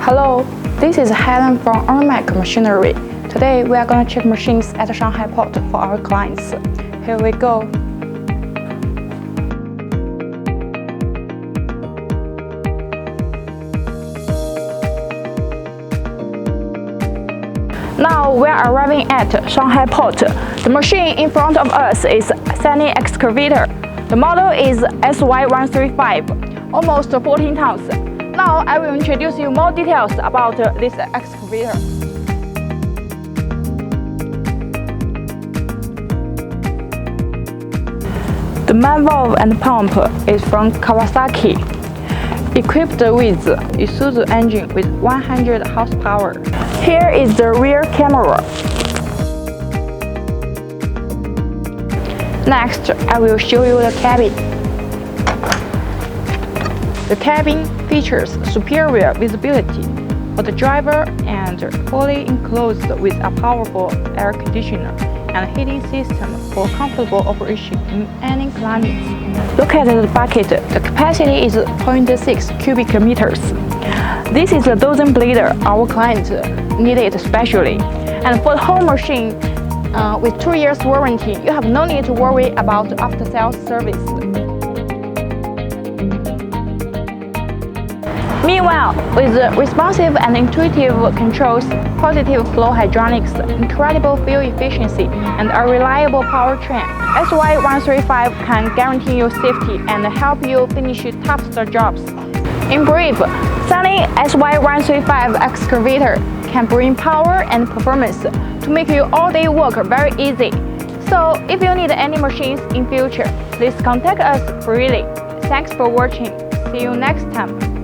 Hello, this is Helen from Mac Machinery. Today we are going to check machines at the Shanghai port for our clients. Here we go. Now we are arriving at Shanghai port. The machine in front of us is SANY Excavator. The model is SY135, almost 14 tons. Now I will introduce you more details about this excavator. The main valve and pump is from Kawasaki, equipped with ISUZU engine with 100 horsepower. Here is the rear camera. Next, I will show you the cabin. The cabin features superior visibility for the driver and fully enclosed with a powerful air conditioner and heating system for comfortable operation in any climate. Look at the bucket. The capacity is 0.6 cubic meters. This is a dozen blader our client needed especially. And for the whole machine, with 2 years warranty, you have no need to worry about after-sales service. Meanwhile, with responsive and intuitive controls, positive flow hydraulics, incredible fuel efficiency, and a reliable powertrain, SY135 can guarantee you safety and help you finish tough jobs. In brief, SANY SY135 excavator can bring power and performance to make your all-day work very easy. So, if you need any machines in future, please contact us freely. Thanks for watching. See you next time.